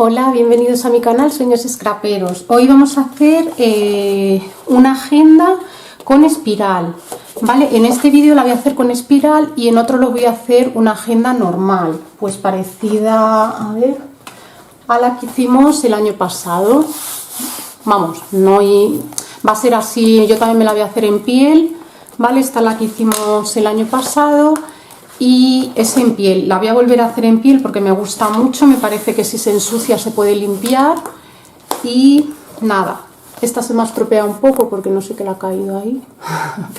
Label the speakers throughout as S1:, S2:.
S1: Hola, bienvenidos a mi canal Sueños Scraperos. Hoy vamos a hacer una agenda con espiral, ¿vale? En este vídeo la voy a hacer con espiral y en otro lo voy a hacer una agenda normal, pues parecida, a ver, a la que hicimos el año pasado. Vamos, va a ser así, yo también me la voy a hacer en piel, ¿vale? Esta es la que hicimos el año pasado. Y es en piel, la voy a volver a hacer en piel porque me gusta mucho, me parece que si se ensucia se puede limpiar. Y nada, esta se me ha estropeado un poco porque no sé qué le ha caído ahí,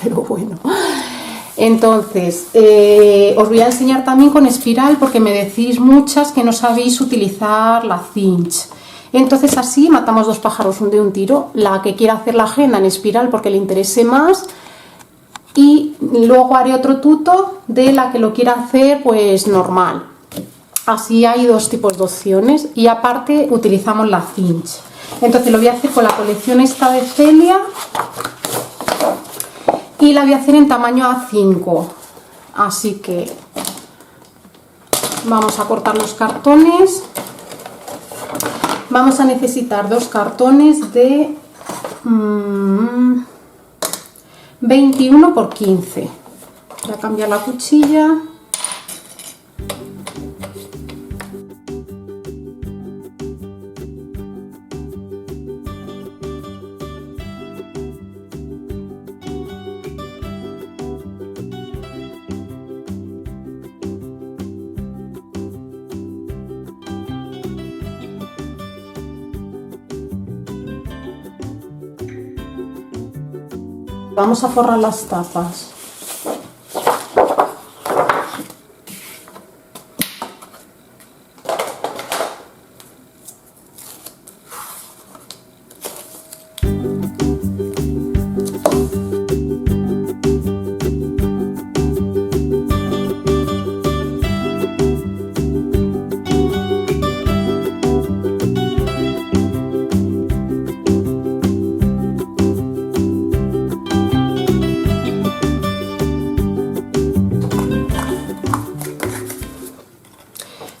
S1: pero bueno. Entonces, os voy a enseñar también con espiral porque me decís muchas que no sabéis utilizar la cinch. Entonces así matamos dos pájaros de un tiro, la que quiera hacer la agenda en espiral porque le interese más. Y luego haré otro tuto de la que lo quiera hacer pues normal. Así hay dos tipos de opciones y aparte utilizamos la cinch. Entonces lo voy a hacer con la colección esta de Celia y la voy a hacer en tamaño A5. Así que vamos a cortar los cartones. Vamos a necesitar dos cartones de 21 por 15. Voy a cambiar la cuchilla. Vamos a forrar las tapas.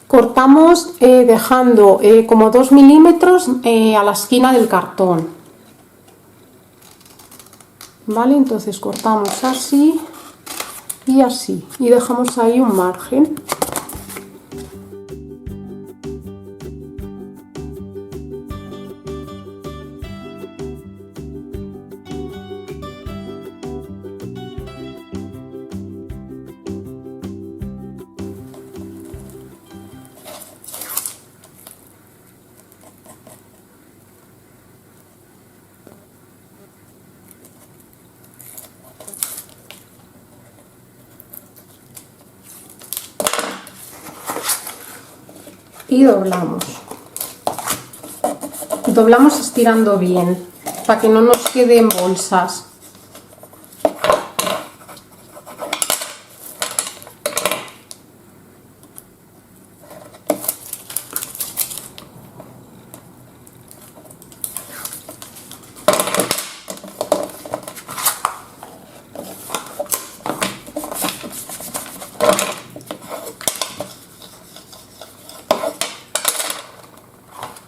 S1: Cortamos dejando como 2 milímetros a la esquina del cartón, ¿vale? Entonces cortamos así y así y dejamos ahí un margen. Y doblamos estirando bien para que no nos queden bolsas.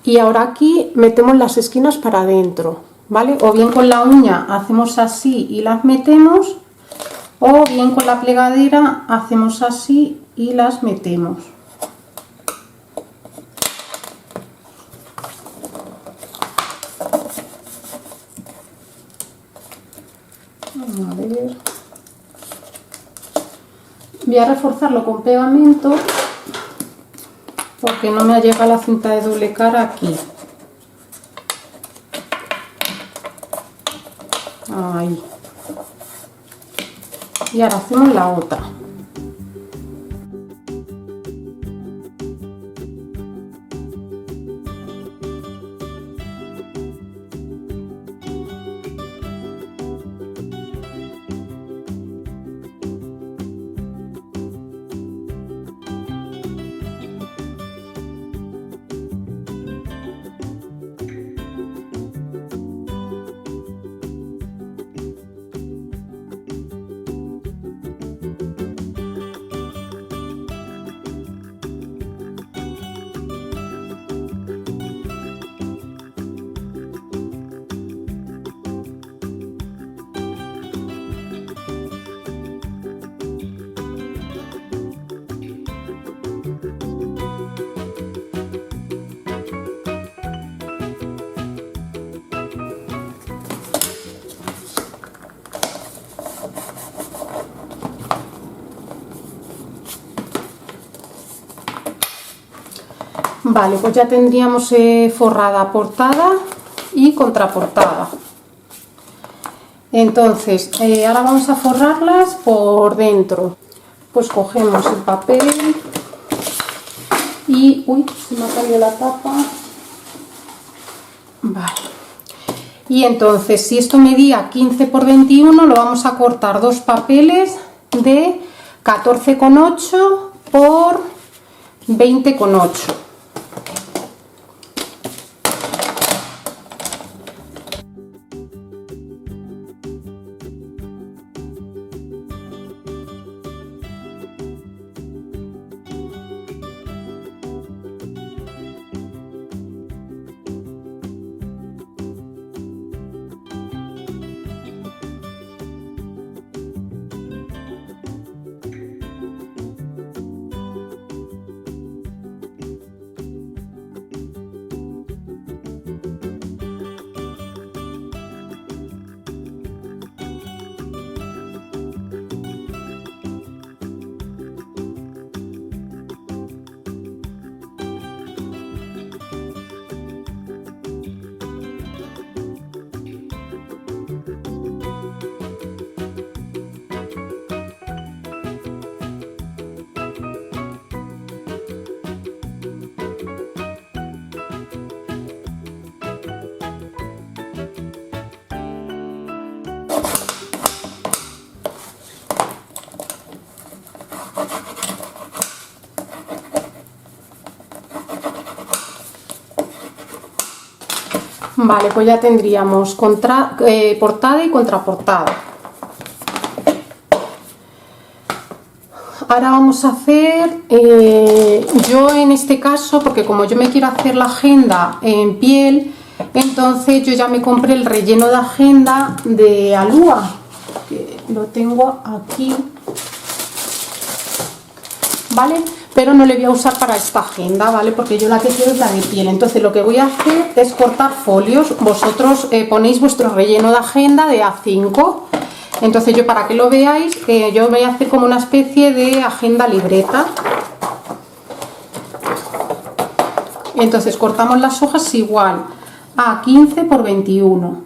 S1: Y ahora aquí metemos las esquinas para adentro, ¿vale? O bien con la uña hacemos así y las metemos, o bien con la plegadera hacemos así y las metemos. A ver. Voy a reforzarlo con pegamento porque no me ha llegado la cinta de doble cara aquí. Ahí. Y ahora hacemos la otra. Vale, pues ya tendríamos forrada portada y contraportada. Entonces, ahora vamos a forrarlas por dentro. Pues cogemos el papel y... uy, se me ha caído la tapa. Vale. Y entonces, si esto medía 15 por 21, lo vamos a cortar dos papeles de 14,8 por 20,8. Vale, pues ya tendríamos portada y contraportada. Ahora vamos a hacer, yo en este caso, porque como yo me quiero hacer la agenda en piel, entonces yo ya me compré el relleno de agenda de Alúa, que lo tengo aquí, ¿vale? Pero no le voy a usar para esta agenda, ¿vale? Porque yo la que quiero es la de piel. Entonces lo que voy a hacer es cortar folios. Vosotros ponéis vuestro relleno de agenda de A5. Entonces yo, para que lo veáis, yo voy a hacer como una especie de agenda libreta. Entonces cortamos las hojas igual a 15 por 21.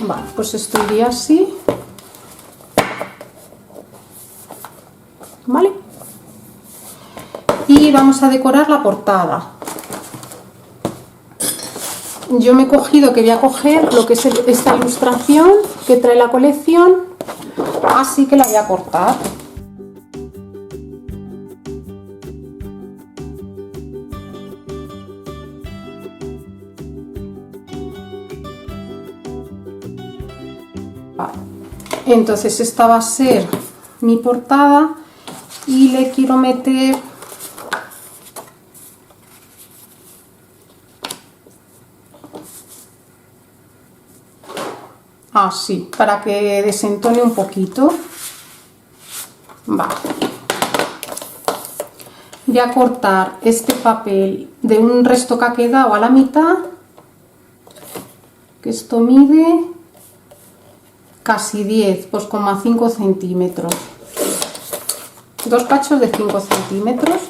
S1: Vale, pues esto iría así, ¿vale? Y vamos a decorar la portada. Yo me he cogido, que voy a coger lo que es esta ilustración que trae la colección, así que la voy a cortar. Vale. Entonces esta va a ser mi portada y le quiero meter así, para que desentone un poquito. Vale. Voy a cortar este papel de un resto que ha quedado a la mitad, que esto mide casi 10, pues como a 5 centímetros. Dos cachos de 5 centímetros.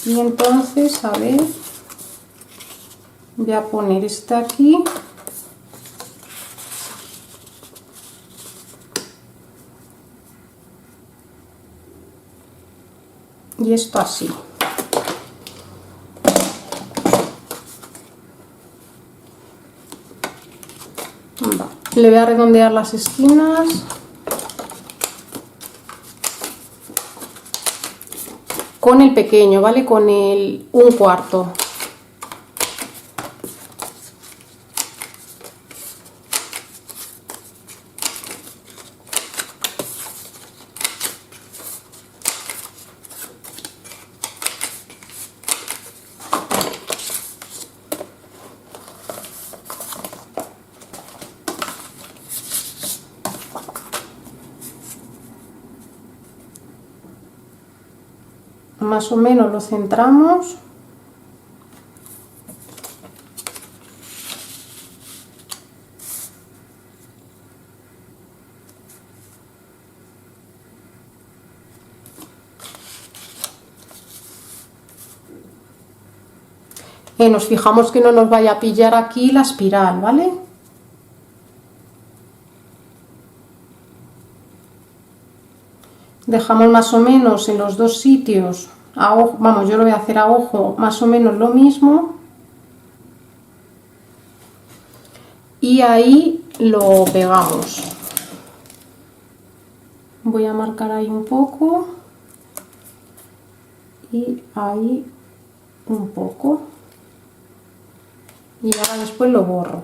S1: Y entonces, a ver, voy a poner este aquí. y esto así. Le voy a redondear las esquinas. Con el pequeño, ¿vale? Con el 1/4. Más o menos lo centramos. Nos fijamos que no nos vaya a pillar aquí la espiral, ¿vale? Dejamos más o menos en los dos sitios, a ojo, vamos, yo lo voy a hacer a ojo, más o menos lo mismo. Y ahí lo pegamos. Voy a marcar ahí un poco. Y ahí un poco. Y ahora después lo borro.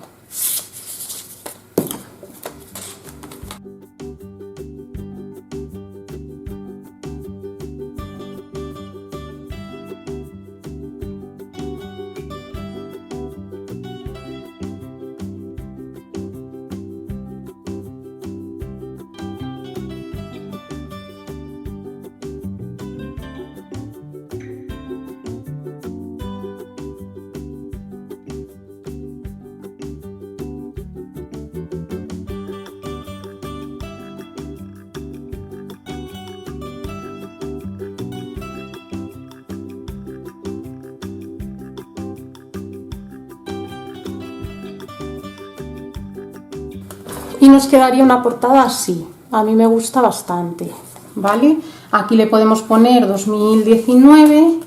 S1: Y nos quedaría una portada así. A mí me gusta bastante, ¿vale? Aquí le podemos poner 2019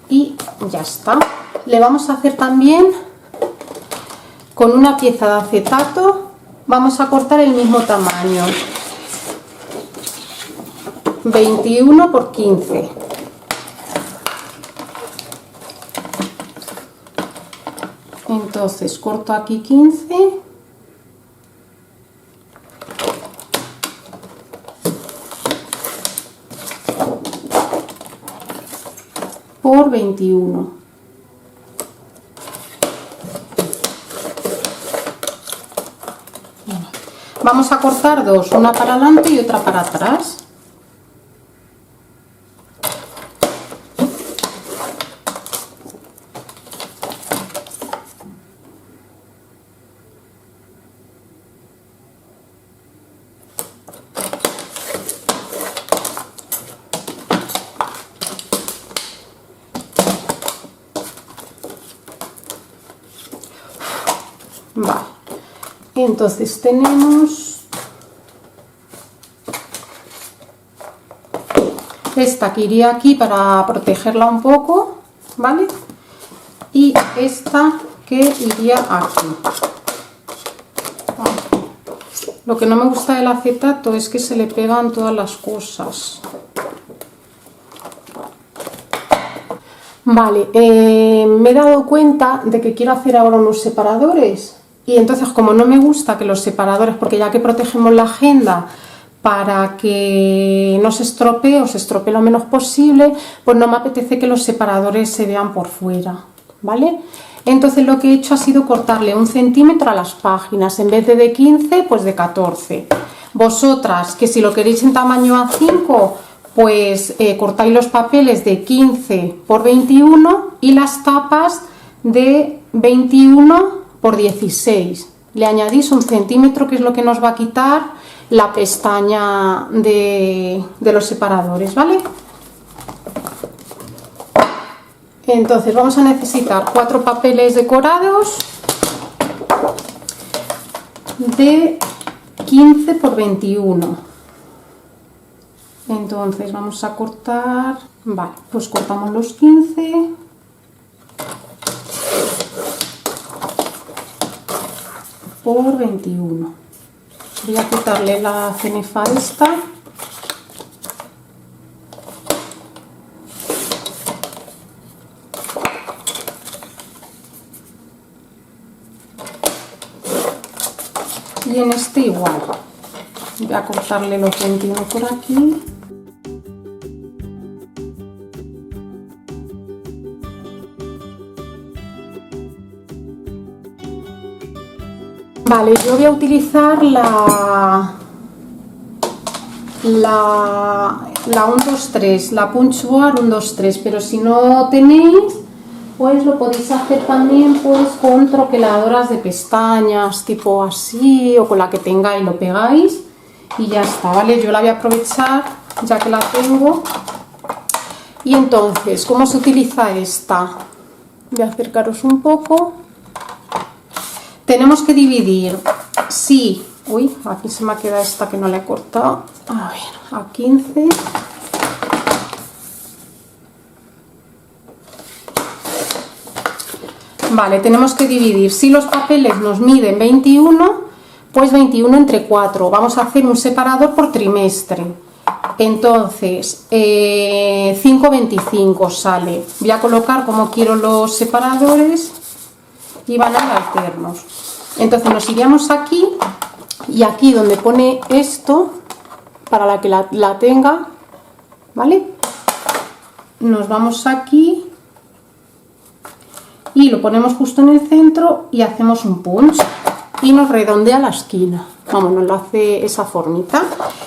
S1: y ya está. Le vamos a hacer también con una pieza de acetato. Vamos a cortar el mismo tamaño, 21 por 15. Entonces corto aquí 15. Por 21. Vamos a cortar dos, una para adelante y otra para atrás. Vale, entonces tenemos esta que iría aquí para protegerla un poco, ¿vale? Y esta que iría aquí. Lo que no me gusta del acetato es que se le pegan todas las cosas. Vale, me he dado cuenta de que quiero hacer ahora unos separadores. Y entonces, como no me gusta que los separadores, porque ya que protegemos la agenda para que no se estropee o se estropee lo menos posible, pues no me apetece que los separadores se vean por fuera, ¿vale? Entonces lo que he hecho ha sido cortarle 1 centímetro a las páginas, en vez de 15, pues de 14. Vosotras, que si lo queréis en tamaño A5, pues cortáis los papeles de 15 por 21 y las tapas de 21 por 16. Le añadís 1 centímetro, que es lo que nos va a quitar la pestaña de los separadores, ¿vale? Entonces vamos a necesitar 4 papeles decorados de 15 por 21. Entonces vamos a cortar, vale, pues cortamos los 15. Por 21. Voy a quitarle la cenefa esta. Y en este igual. Voy a cortarle los 21 por aquí. Vale, yo voy a utilizar la 123, la Punchboard 123, pero si no tenéis, pues lo podéis hacer también pues con troqueladoras de pestañas, tipo así, o con la que tengáis, lo pegáis y ya está, ¿vale? Yo la voy a aprovechar ya que la tengo. Y entonces, ¿cómo se utiliza esta? Voy a acercaros un poco. Tenemos que dividir, sí, uy, aquí se me ha quedado esta que no la he cortado, a ver, a 15. Vale, tenemos que dividir, si los papeles nos miden 21, pues 21 entre 4, vamos a hacer un separador por trimestre, entonces 5,25 sale, voy a colocar como quiero los separadores y van a ir alternos. Entonces nos iríamos aquí y aquí donde pone esto, para la que la tenga, ¿vale? Nos vamos aquí y lo ponemos justo en el centro y hacemos un punch y nos redondea la esquina. Vamos, nos lo hace esa formita.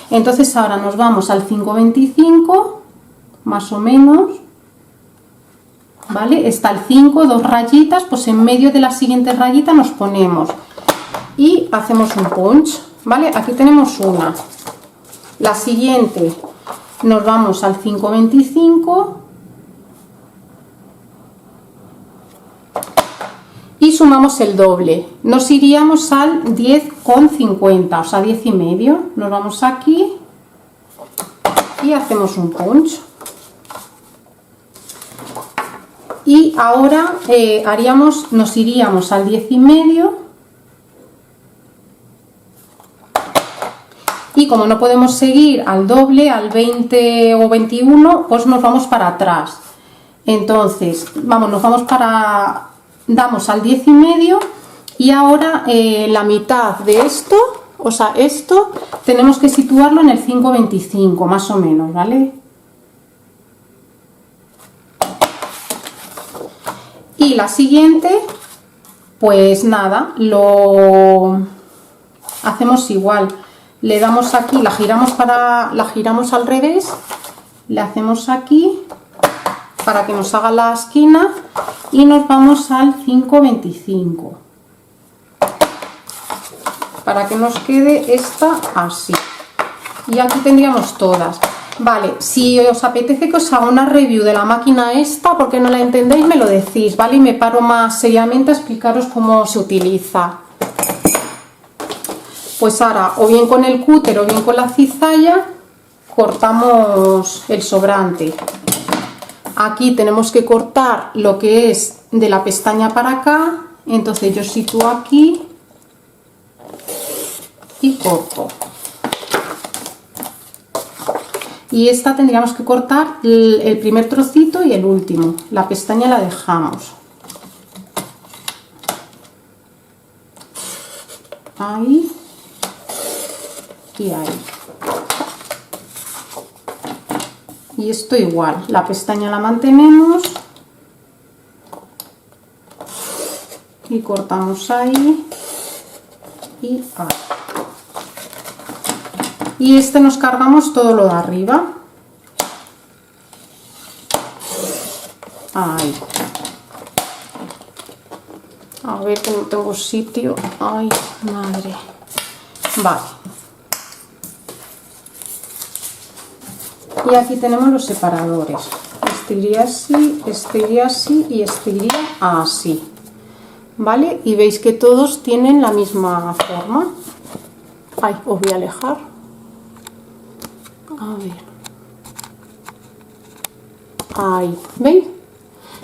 S1: Entonces ahora nos vamos al 5,25 más o menos. ¿Vale? Está el 5, dos rayitas, pues en medio de la siguiente rayita nos ponemos y hacemos un punch, ¿vale? Aquí tenemos una. La siguiente nos vamos al 5,25 y sumamos el doble. Nos iríamos al 10,50, o sea 10,5. Nos vamos aquí y hacemos un punch. Y ahora nos iríamos al 10,5 y como no podemos seguir al doble, al 20 o 21, pues nos vamos para atrás. Entonces, damos al 10,5 y ahora la mitad de esto, o sea, esto tenemos que situarlo en el 5,25 más o menos, ¿vale? Y la siguiente, pues nada, lo hacemos igual. Le damos aquí, la giramos al revés, le hacemos aquí para que nos haga la esquina y nos vamos al 5,25 para que nos quede esta así. Y aquí tendríamos todas. Vale, si os apetece que os haga una review de la máquina esta, porque no la entendéis, me lo decís, ¿vale? Y me paro más seriamente a explicaros cómo se utiliza. Pues ahora, o bien con el cúter o bien con la cizalla, cortamos el sobrante. Aquí tenemos que cortar lo que es de la pestaña para acá, entonces yo sitúo aquí y corto. Y esta tendríamos que cortar el primer trocito y el último. La pestaña la dejamos. Ahí y ahí. Y esto igual. La pestaña la mantenemos. Y cortamos ahí y ahí. Y este nos cargamos todo lo de arriba. Ahí. A ver que no tengo sitio. Ay, madre. Vale. Y aquí tenemos los separadores. Este iría así, este iría así y este iría así. ¿Vale? Y veis que todos tienen la misma forma. Ay, os voy a alejar. A ver. Ahí, ¿veis?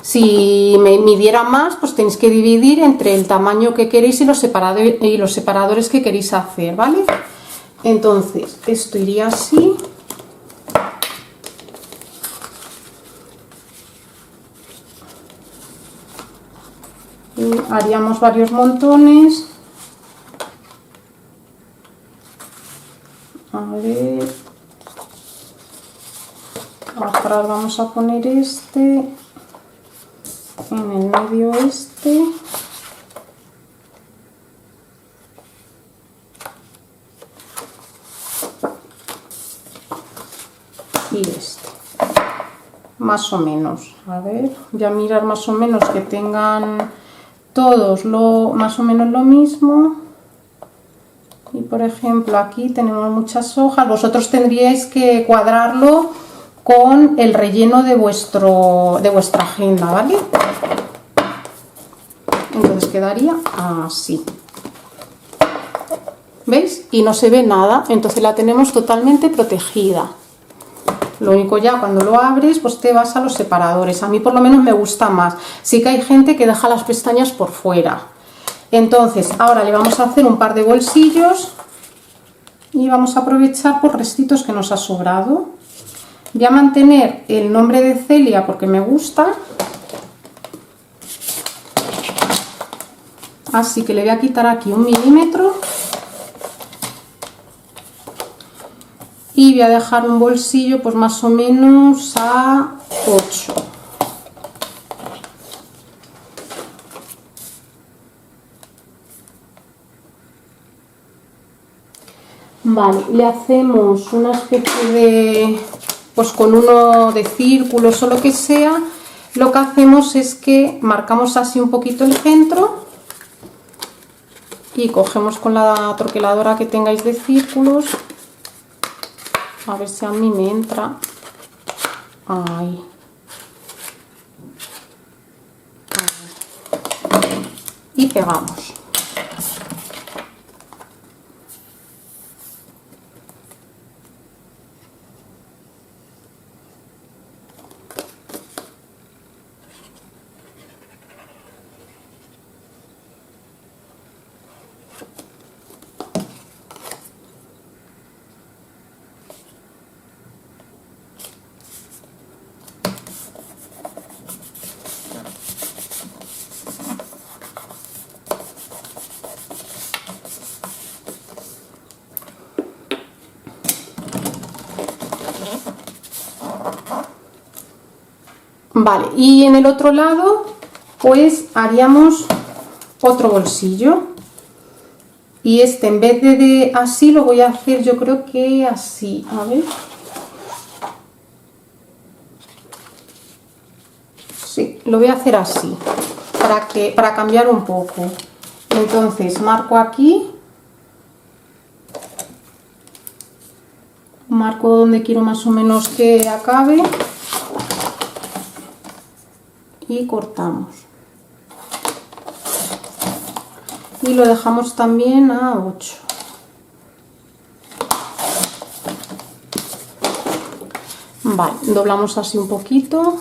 S1: Si me midiera más, pues tenéis que dividir entre el tamaño que queréis y los separadores que queréis hacer, ¿vale? Entonces, esto iría así. Y haríamos varios montones. A ver. Atrás vamos a poner este. En el medio este. Y este. Más o menos. A ver, voy a mirar más o menos que tengan todos más o menos lo mismo. Y por ejemplo aquí tenemos muchas hojas. Vosotros tendríais que cuadrarlo con el relleno de vuestra agenda, ¿vale? Entonces quedaría así. ¿Veis? Y no se ve nada, entonces la tenemos totalmente protegida. Lo único, ya cuando lo abres, pues te vas a los separadores. A mí por lo menos me gusta más. Sí que hay gente que deja las pestañas por fuera. Entonces ahora le vamos a hacer un par de bolsillos y vamos a aprovechar por restitos que nos ha sobrado. Voy a mantener el nombre de Celia porque me gusta. Así que le voy a quitar aquí 1 milímetro. Y voy a dejar un bolsillo pues más o menos a 8. Vale, le hacemos una especie de, pues con uno de círculos o lo que sea. Lo que hacemos es que marcamos así un poquito el centro y cogemos con la troqueladora que tengáis de círculos. A ver si a mí me entra. Ahí. Y pegamos. Vale, y en el otro lado pues haríamos otro bolsillo y este en vez de así lo voy a hacer, yo creo que así, a ver, sí, lo voy a hacer así para cambiar un poco. Entonces marco aquí, marco donde quiero más o menos que acabe y cortamos y lo dejamos también a 8. Vale, doblamos así un poquito.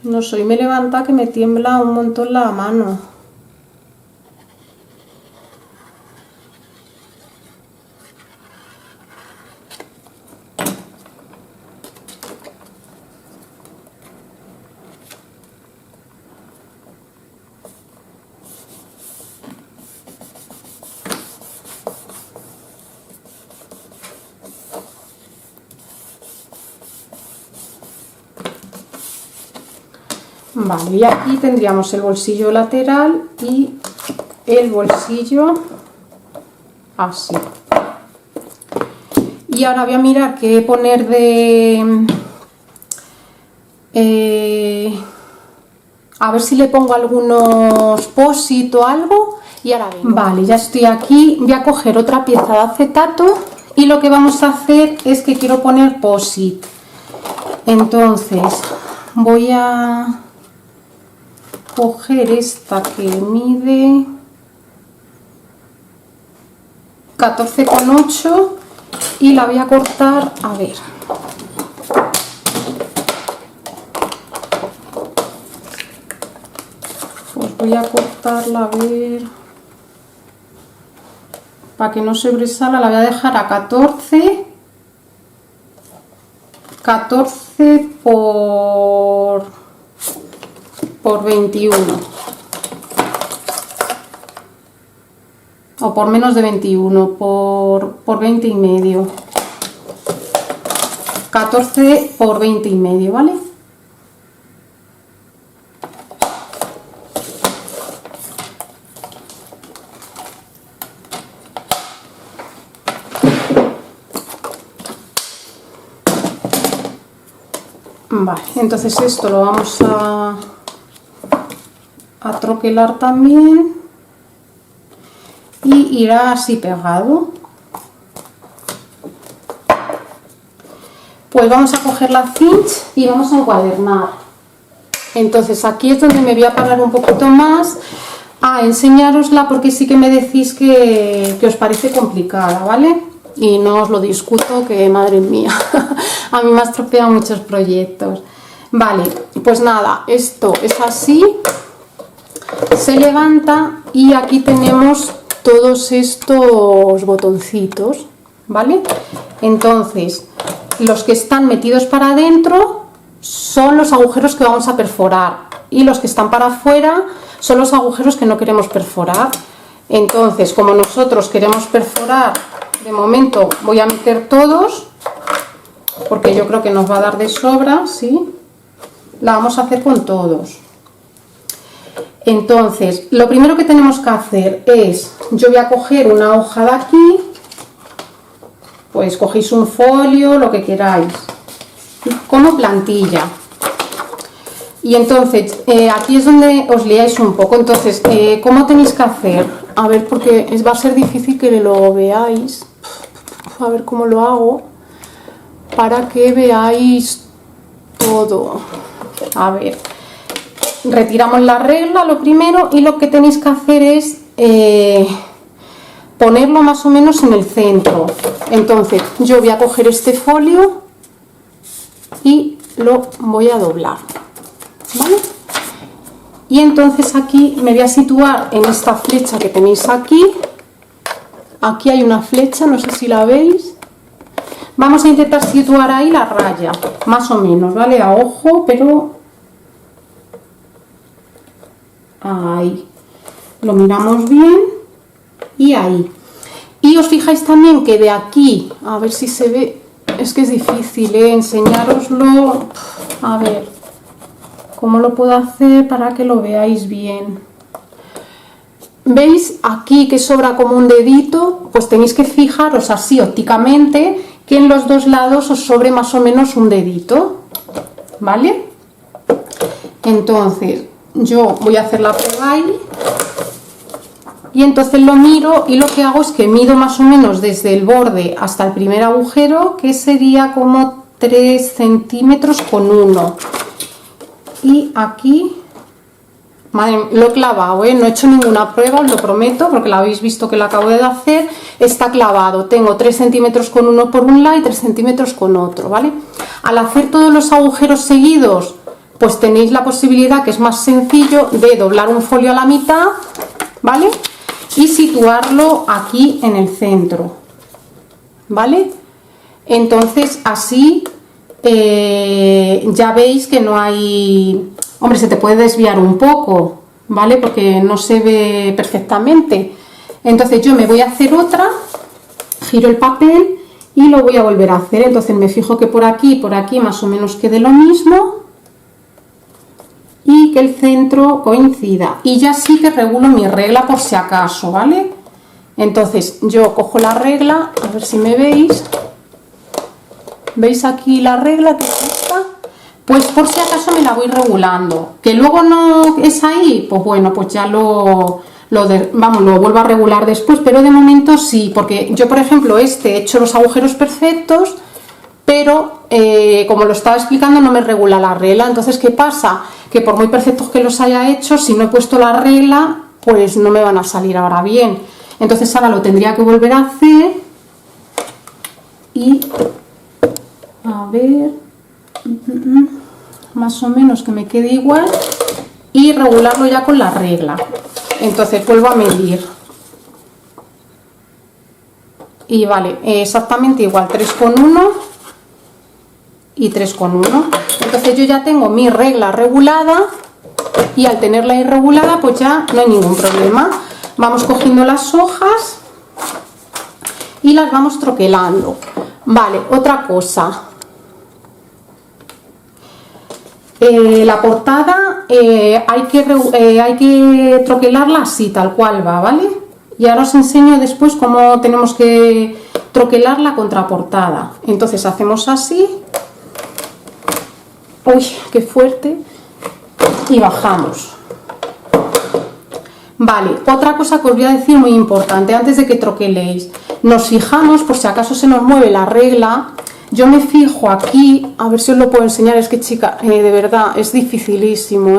S1: No sé, me levanta que me tiembla un montón la mano. Vale, y aquí tendríamos el bolsillo lateral y el bolsillo así. Y ahora voy a mirar qué poner de... a ver si le pongo algunos post-it o algo y ahora vengo. Vale, ya estoy aquí, voy a coger otra pieza de acetato y lo que vamos a hacer es que quiero poner post-it. Entonces voy a coger esta que mide 14,8 y la voy a cortar, a ver, pues voy a cortarla, a ver, para que no sobresalga, la voy a dejar a 14 por 21 o por menos de 21 por 20 y medio, 14 por 20 y medio, ¿vale? Vale, entonces esto lo vamos a troquelar también y irá así pegado. Pues vamos a coger la cinch y vamos a encuadernar. Entonces aquí es donde me voy a parar un poquito más a enseñárosla, porque sí que me decís que os parece complicada, ¿vale? Y no os lo discuto, que madre mía, a mí me ha estropeado muchos proyectos. Vale, pues nada, esto es así, se levanta y aquí tenemos todos estos botoncitos, ¿vale? Entonces, los que están metidos para adentro son los agujeros que vamos a perforar y los que están para afuera son los agujeros que no queremos perforar. Entonces, como nosotros queremos perforar, de momento voy a meter todos, porque yo creo que nos va a dar de sobra, ¿sí? La vamos a hacer con todos. Entonces, lo primero que tenemos que hacer es, yo voy a coger una hoja de aquí, pues cogéis un folio, lo que queráis, como plantilla. Y entonces, aquí es donde os liáis un poco. Entonces, ¿cómo tenéis que hacer? A ver, porque va a ser difícil que lo veáis. A ver cómo lo hago para que veáis todo. A ver, retiramos la regla lo primero y lo que tenéis que hacer es ponerlo más o menos en el centro. Entonces yo voy a coger este folio y lo voy a doblar, ¿vale? Y entonces aquí me voy a situar en esta flecha que tenéis aquí. Aquí hay una flecha, no sé si la veis. Vamos a intentar situar ahí la raya, más o menos, ¿vale? A ojo, pero ahí. Lo miramos bien y ahí. Y os fijáis también que de aquí, a ver si se ve, es que es difícil, enseñároslo. A ver, ¿cómo lo puedo hacer para que lo veáis bien? ¿Veis aquí que sobra como un dedito? Pues tenéis que fijaros así ópticamente que en los dos lados os sobre más o menos un dedito, ¿vale? Entonces yo voy a hacer la prueba ahí y entonces lo miro y lo que hago es que mido más o menos desde el borde hasta el primer agujero, que sería como 3 centímetros con 1. Y aquí, madre, lo he clavado, no he hecho ninguna prueba, os lo prometo, porque lo habéis visto que lo acabo de hacer. Está clavado, tengo 3 centímetros con 1 por un lado y 3 centímetros con otro, ¿vale? Al hacer todos los agujeros seguidos, pues tenéis la posibilidad, que es más sencillo, de doblar un folio a la mitad, ¿vale? Y situarlo aquí en el centro, ¿vale? Entonces así ya veis que no hay... Hombre, se te puede desviar un poco, ¿vale? Porque no se ve perfectamente. Entonces yo me voy a hacer otra, giro el papel y lo voy a volver a hacer. Entonces me fijo que por aquí más o menos quede lo mismo y que el centro coincida. Y ya sí que regulo mi regla por si acaso, ¿vale? Entonces yo cojo la regla, a ver si me veis. ¿Veis aquí la regla que es esta? Pues por si acaso me la voy regulando. Que luego no es ahí, pues bueno, pues ya lo vamos, lo vuelvo a regular después, pero de momento sí, porque yo, por ejemplo, he hecho los agujeros perfectos, pero como lo estaba explicando no me regula la regla. Entonces, ¿qué pasa? Que por muy perfectos que los haya hecho, si no he puesto la regla, pues no me van a salir ahora bien. Entonces ahora lo tendría que volver a hacer y a ver, más o menos que me quede igual y regularlo ya con la regla. Entonces vuelvo a medir y vale, exactamente igual, 3,1 y 3,1. Entonces yo ya tengo mi regla regulada y al tenerla irregulada pues ya no hay ningún problema. Vamos cogiendo las hojas y las vamos troquelando. Vale, otra cosa, la portada hay que troquelarla así, tal cual va, ¿vale? Y ahora os enseño después cómo tenemos que troquelar la contraportada. Entonces hacemos así, uy, qué fuerte, y bajamos. Vale, otra cosa que os voy a decir muy importante antes de que troqueléis. Nos fijamos, por si acaso se nos mueve la regla, yo me fijo aquí, a ver si os lo puedo enseñar, es que chica, de verdad, es dificilísimo,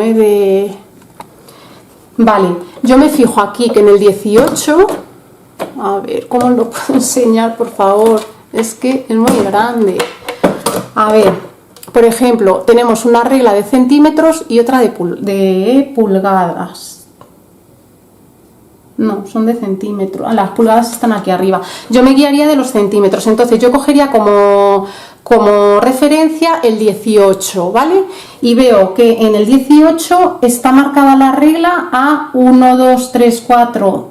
S1: Vale, yo me fijo aquí que en el 18, a ver, ¿cómo lo puedo enseñar, por favor? Es que es muy grande. A ver, por ejemplo, tenemos una regla de centímetros y otra de pulgadas. No, son de centímetros. Las pulgadas están aquí arriba. Yo me guiaría de los centímetros. Entonces yo cogería como referencia el 18, ¿vale? Y veo que en el 18 está marcada la regla a 1, 2, 3, 4.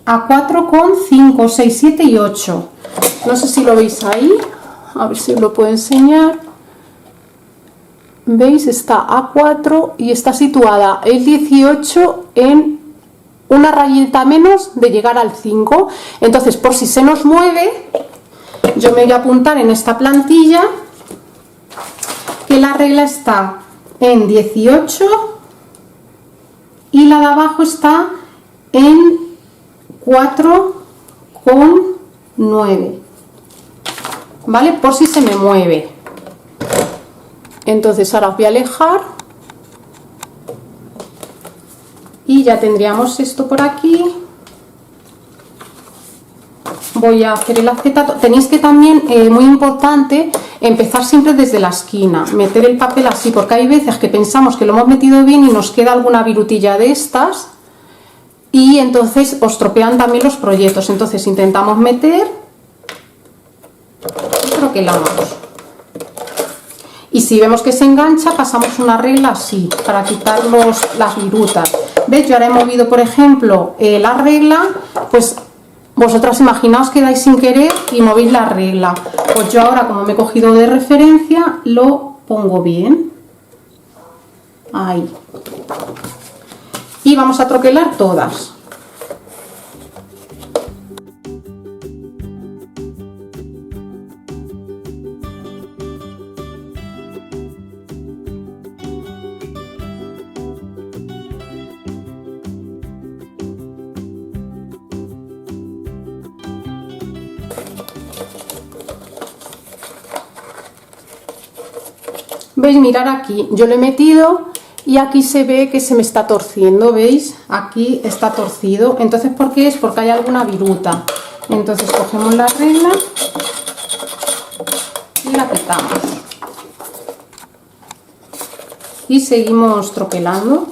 S1: A 4 con 5, 6, 7 y 8. No sé si lo veis ahí. A ver si os lo puedo enseñar. ¿Veis? Está a 4 y está situada el 18 en una rayita menos de llegar al 5. Entonces, por si se nos mueve, yo me voy a apuntar en esta plantilla que la regla está en 18 y la de abajo está en 4,9, ¿vale? Por si se me mueve. Entonces ahora os voy a alejar y ya tendríamos esto por aquí. Voy a hacer el acetato. Tenéis que también, muy importante, empezar siempre desde la esquina, meter el papel así, porque hay veces que pensamos que lo hemos metido bien y nos queda alguna virutilla de estas y entonces os tropean también los proyectos. Entonces intentamos meter y troquelamos. Y si vemos que se engancha, pasamos una regla así, para quitar las virutas. ¿Veis? Yo ahora he movido, por ejemplo, la regla, pues vosotras imaginaos que dais sin querer y movéis la regla. Pues yo ahora, como me he cogido de referencia, lo pongo bien. Ahí. Y vamos a troquelar todas. ¿Veis? Mirar aquí, yo lo he metido y aquí se ve que se me está torciendo, ¿veis? Aquí está torcido. Entonces, ¿por qué es? Porque hay alguna viruta. Entonces cogemos la regla y la quitamos. Y seguimos troquelando.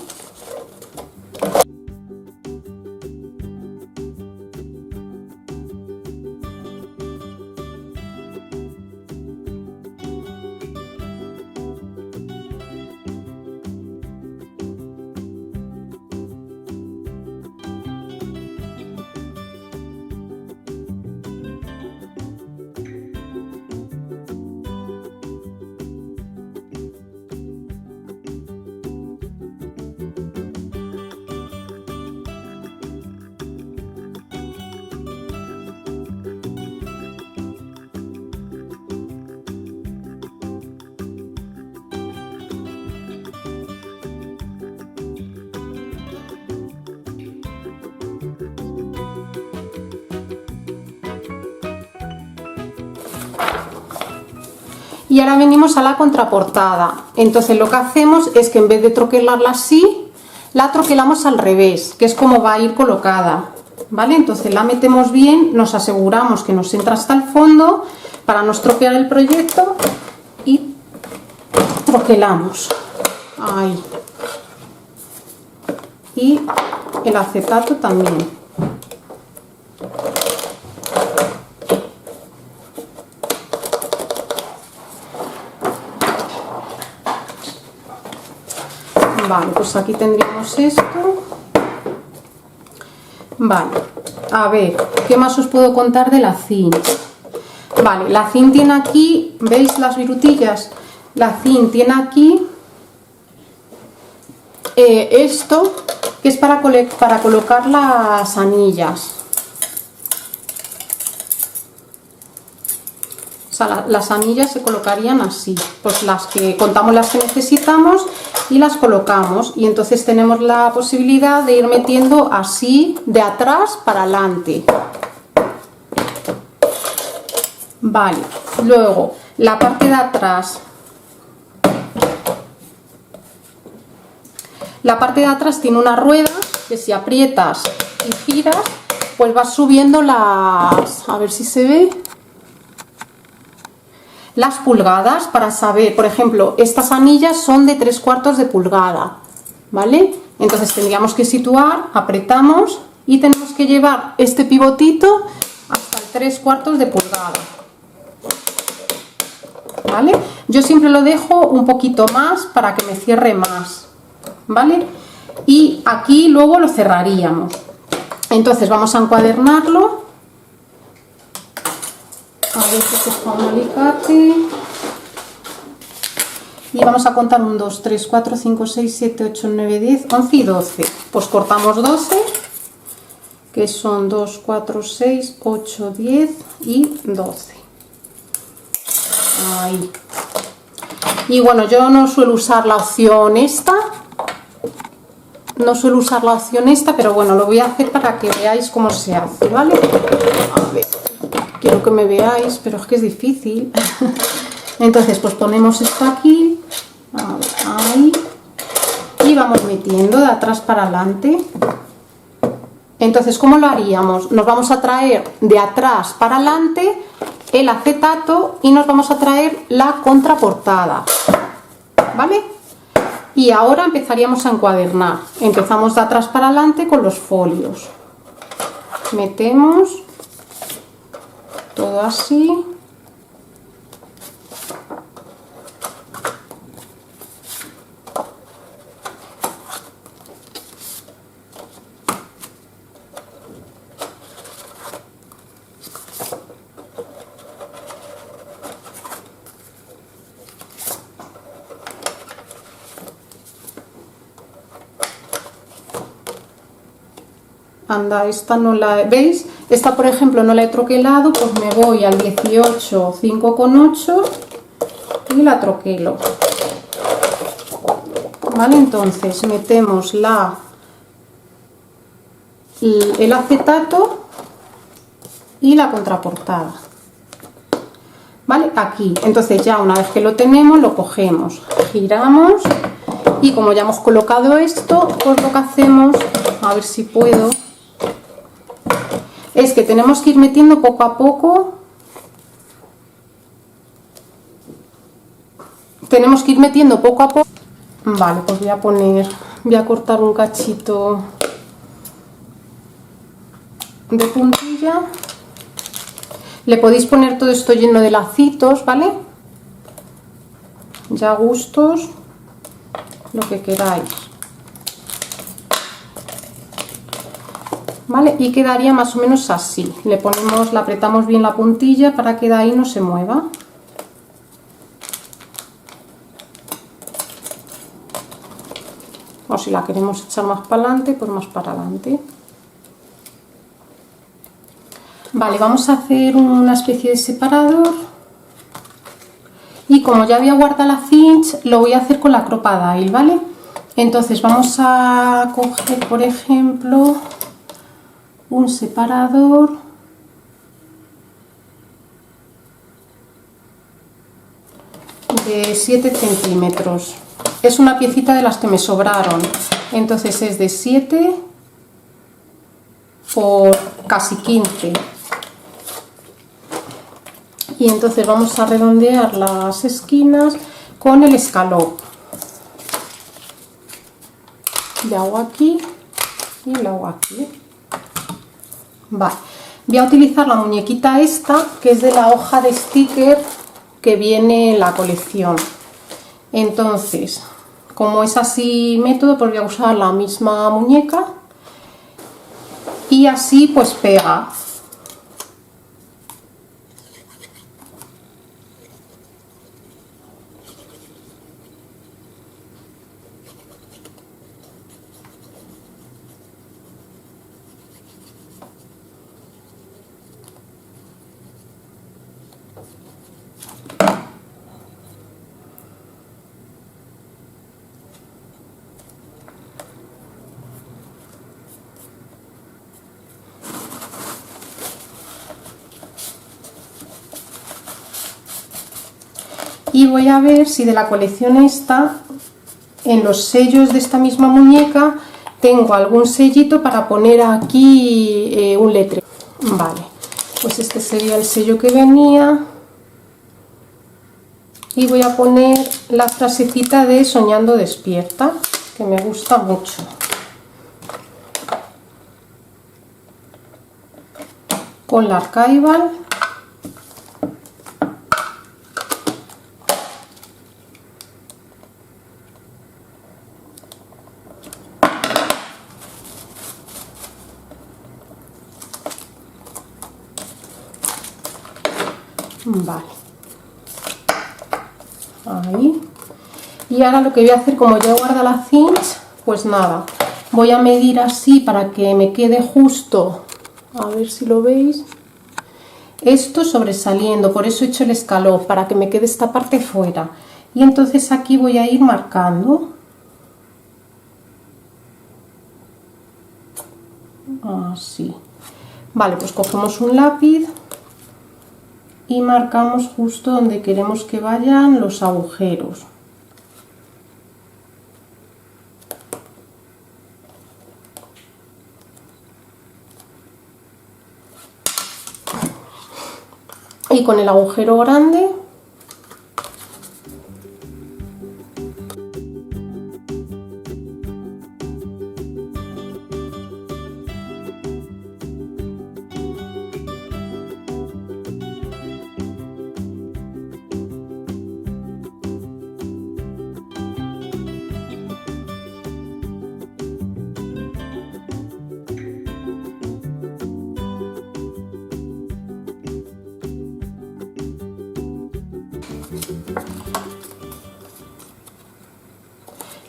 S1: Y ahora venimos a la contraportada. Entonces lo que hacemos es que en vez de troquelarla así, la troquelamos al revés, que es como va a ir colocada, ¿vale? Entonces la metemos bien, nos aseguramos que nos entra hasta el fondo para no estropear el proyecto y troquelamos. Ahí. Y el acetato también. Vale, pues aquí tendríamos esto. Vale, a ver, ¿qué más os puedo contar de la cinta? Vale, la cinta tiene aquí, ¿veis las virutillas? La cinta tiene aquí esto, que es para colocar las anillas. O sea, las anillas se colocarían así, pues las que contamos las que necesitamos y las colocamos, y entonces tenemos la posibilidad de ir metiendo así de atrás para adelante. Vale, luego la parte de atrás. La parte de atrás tiene una rueda que si aprietas y giras, pues vas subiendo las, a ver si se ve, las pulgadas para saber, por ejemplo, estas anillas son de 3/4 de pulgada, ¿vale? Entonces tendríamos que situar, apretamos y tenemos que llevar este pivotito hasta el 3/4 de pulgada, ¿vale? Yo siempre lo dejo un poquito más para que me cierre más, ¿vale? Y aquí luego lo cerraríamos. Entonces vamos a encuadernarlo. A ver si se con un alicate. Y vamos a contar 1, 2, 3, 4, 5, 6, 7, 8, 9, 10, 11 y 12. Pues cortamos 12, que son 2, 4, 6, 8, 10 y 12. Ahí. Y bueno, yo no suelo usar la opción esta. No suelo usar la opción esta, pero bueno, lo voy a hacer para que veáis cómo se hace, ¿vale? A ver. Quiero que me veáis, pero es que es difícil. Entonces pues ponemos esto aquí, a ver, ahí, y vamos metiendo de atrás para adelante. Entonces, ¿cómo lo haríamos? Nos vamos a traer de atrás para adelante el acetato y nos vamos a traer la contraportada, ¿vale? Y ahora empezaríamos a encuadernar. Empezamos de atrás para adelante con los folios. Metemos todo así. Anda, esta no la veis, esta por ejemplo no la he troquelado, pues me voy al 18, 5,8 y la troquelo. Vale, entonces metemos el acetato y la contraportada. Vale, aquí. Entonces ya una vez que lo tenemos, lo cogemos, giramos y como ya hemos colocado esto, pues lo que hacemos, a ver si puedo, es que tenemos que ir metiendo poco a poco. Tenemos que ir metiendo poco a poco. Vale, pues voy a cortar un cachito de puntilla. Le podéis poner todo esto lleno de lacitos, ¿vale? Ya a gustos, lo que queráis. ¿Vale? Y quedaría más o menos así. Le apretamos bien la puntilla para que de ahí no se mueva. O si la queremos echar más para adelante, pues más para adelante. Vale, vamos a hacer una especie de separador. Y como ya había guardado la cinch, lo voy a hacer con la Crop-A-Dile, ¿vale? Entonces vamos a coger, por ejemplo, un separador de 7 centímetros. Es una piecita de las que me sobraron, entonces es de 7 por casi 15. Y entonces vamos a redondear las esquinas con el escalop. Le hago aquí y le hago aquí. Vale, voy a utilizar la muñequita esta, que es de la hoja de sticker que viene en la colección. Entonces, como es así método, pues voy a usar la misma muñeca y así pues pega. Y voy a ver si de la colección esta, en los sellos de esta misma muñeca, tengo algún sellito para poner aquí un letrero. Vale, pues este sería el sello que venía. Y voy a poner la frasecita de Soñando despierta, que me gusta mucho. Con la archival. Vale, ahí. Y ahora lo que voy a hacer, como ya guarda la cinch, pues nada, voy a medir así para que me quede justo, a ver si lo veis, esto sobresaliendo, por eso he hecho el escalón, para que me quede esta parte fuera. Y entonces aquí voy a ir marcando, así. Vale, pues cogemos un lápiz y marcamos justo donde queremos que vayan los agujeros. Y con el agujero grande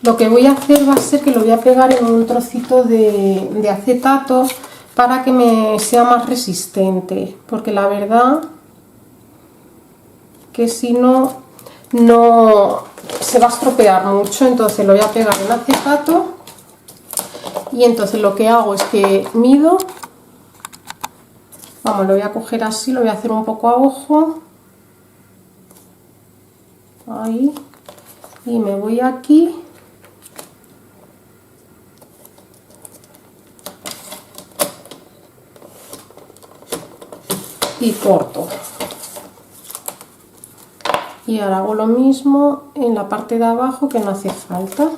S1: lo que voy a hacer va a ser que lo voy a pegar en un trocito de acetato para que me sea más resistente, porque la verdad que si no, no se va a estropear mucho. Entonces lo voy a pegar en acetato y entonces lo que hago es que mido, vamos, lo voy a coger así, lo voy a hacer un poco a ojo, ahí, y me voy aquí. Y corto. Y ahora hago lo mismo en la parte de abajo, que no hace falta.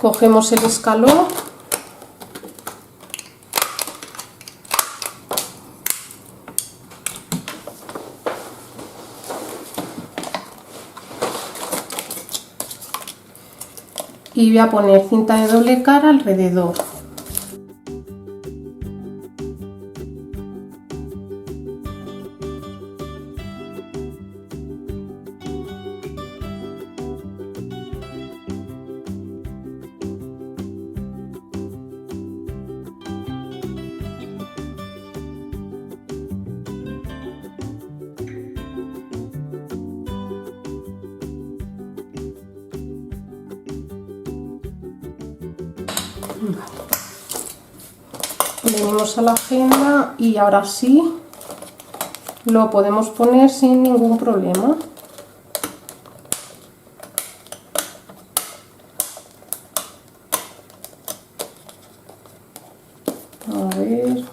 S1: Cogemos el escalón y voy a poner cinta de doble cara alrededor. Vale. Venimos a la agenda y ahora sí lo podemos poner sin ningún problema. A ver.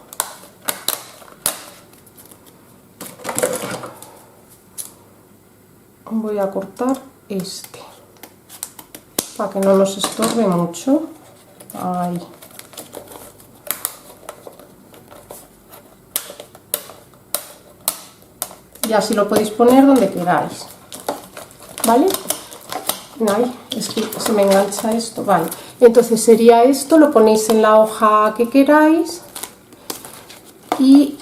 S1: Voy a cortar este para que no nos estorbe mucho. Ahí. Y así lo podéis poner donde queráis, ¿vale? Ay, es que se me engancha esto, vale. Entonces sería esto, lo ponéis en la hoja que queráis y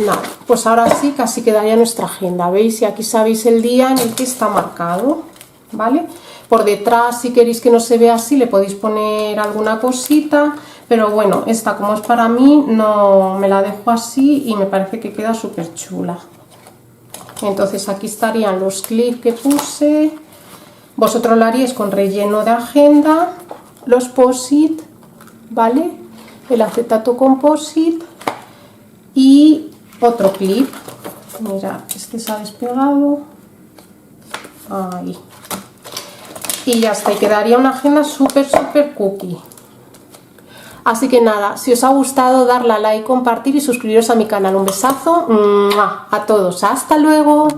S1: nada, pues ahora sí casi quedaría nuestra agenda, ¿veis? Y aquí sabéis el día en el que está marcado, ¿vale? Por detrás, si queréis que no se vea así, le podéis poner alguna cosita, pero bueno, esta como es para mí, no me la dejo así y me parece que queda súper chula. Entonces aquí estarían los clips que puse, vosotros lo haríais con relleno de agenda, los post-it, ¿vale? El acetato composite y otro clip. Mira, este se ha despegado. Ahí. Y ya está, y quedaría una agenda súper cookie. Así que nada, si os ha gustado, darle a like, compartir y suscribiros a mi canal. Un besazo a todos, hasta luego.